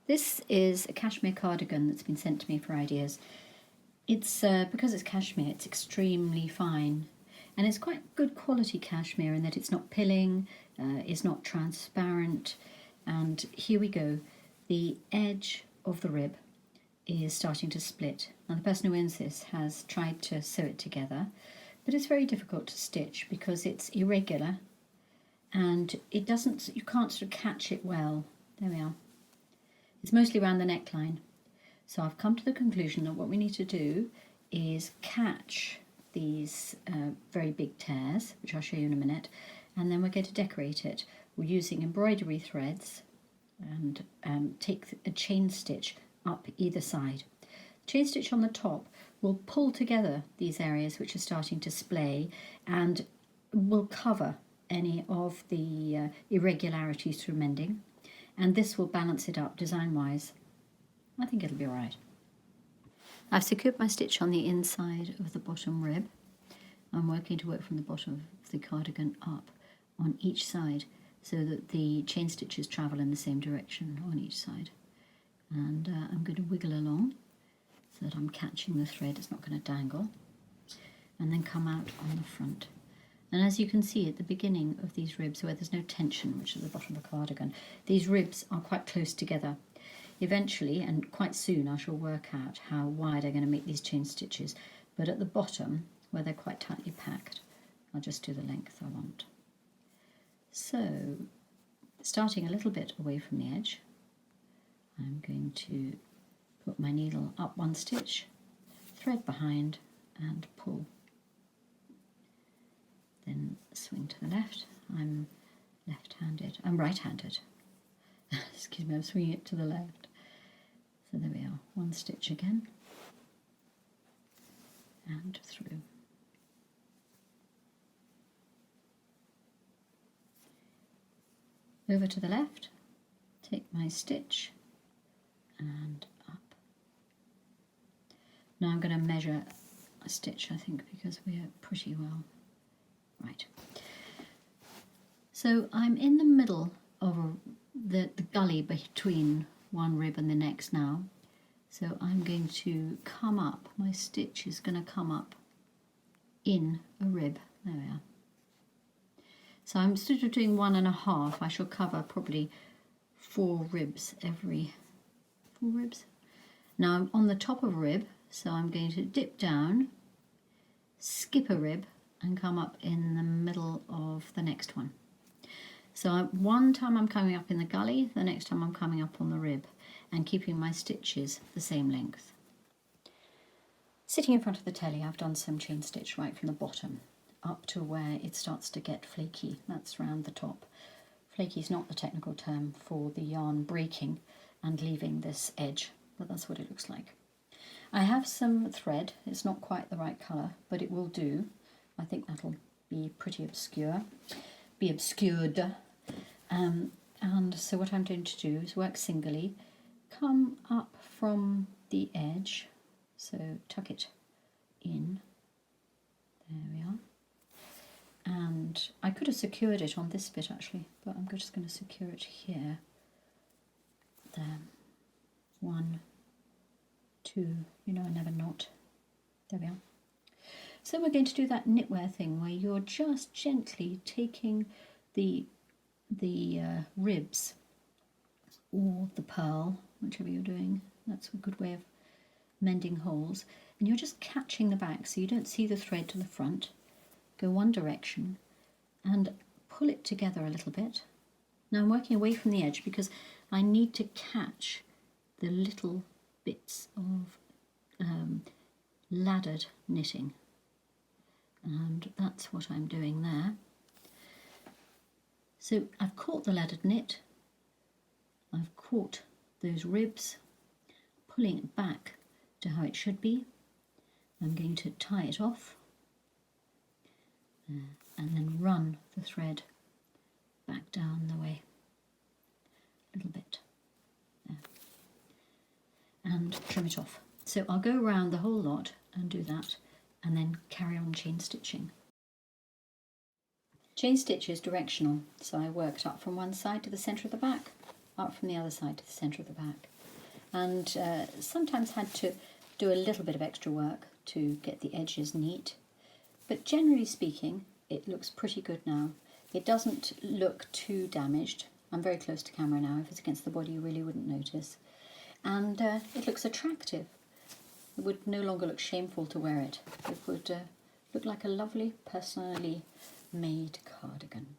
This is a cashmere cardigan that's been sent to me for ideas. It's because it's cashmere, it's extremely fine, and it's quite good quality cashmere in that it's not pilling, it's not transparent, and here we go. The edge of the rib is starting to split. Now the person who owns this has tried to sew it together, but it's very difficult to stitch because it's irregular and it doesn't, you can't sort of catch it well. There we are. It's mostly around the neckline. So I've come to the conclusion that what we need to do is catch these very big tears, which I'll show you in a minute, and then we're going to decorate it. We're using embroidery threads and take a chain stitch up either side. Chain stitch on the top will pull together these areas which are starting to splay and will cover any of the irregularities through mending, and this will balance it up design-wise. I think it'll be all right. I've secured my stitch on the inside of the bottom rib. I'm working to work from the bottom of the cardigan up on each side so that the chain stitches travel in the same direction on each side. And I'm going to wiggle along so that I'm catching the thread, it's not going to dangle, and then come out on the front. And as you can see at the beginning of these ribs where there's no tension, which is the bottom of the cardigan, these ribs are quite close together. Eventually, and quite soon, I shall work out how wide I'm going to make these chain stitches, but at the bottom, where they're quite tightly packed, I'll just do the length I want. So, starting a little bit away from the edge, I'm going to put my needle up one stitch, thread behind, and pull. Then swing to the left. I'm left-handed. I'm right-handed. Excuse me, I'm swinging it to the left. So there we are, one stitch again, and through. Over to the left, take my stitch, and up. Now I'm going to measure a stitch, I think, because we're pretty well. Right. So I'm in the middle of the gully between one rib and the next now. So I'm going to come up, my stitch is going to come up in a rib. There we are. So I'm sort of doing 1.5. I shall cover probably 4 ribs every 4 ribs. Now I'm on the top of a rib, so I'm going to dip down, skip a rib, and come up in the middle of the next one. So one time I'm coming up in the gully, the next time I'm coming up on the rib, and keeping my stitches the same length. Sitting in front of the telly, I've done some chain stitch right from the bottom up to where it starts to get flaky. That's round the top. Flaky is not the technical term for the yarn breaking and leaving this edge, but that's what it looks like. I have some thread. It's not quite the right colour, but it will do. I think that'll be pretty obscured. And so what I'm going to do is work singly, come up from the edge, so tuck it in, there we are, and I could have secured it on this bit actually, but I'm just going to secure it here, there, 1, 2, you know I never knot, there we are. So we're going to do that knitwear thing where you're just gently taking the ribs or the purl, whichever you're doing. That's a good way of mending holes. And you're just catching the back so you don't see the thread to the front. Go one direction and pull it together a little bit. Now I'm working away from the edge because I need to catch the little bits of laddered knitting. And that's what I'm doing there. So I've caught the laddered knit, I've caught those ribs, pulling it back to how it should be. I'm going to tie it off and then run the thread back down the way a little bit there, and trim it off. So I'll go around the whole lot and do that, and then carry on chain stitching. Chain stitch is directional, so I worked up from one side to the centre of the back, up from the other side to the centre of the back. and sometimes had to do a little bit of extra work to get the edges neat. But generally speaking, it looks pretty good now. It doesn't look too damaged. I'm very close to camera now. If it's against the body, you really wouldn't notice. And it looks attractive. It would no longer look shameful to wear it. It would look like a lovely, personally made cardigan.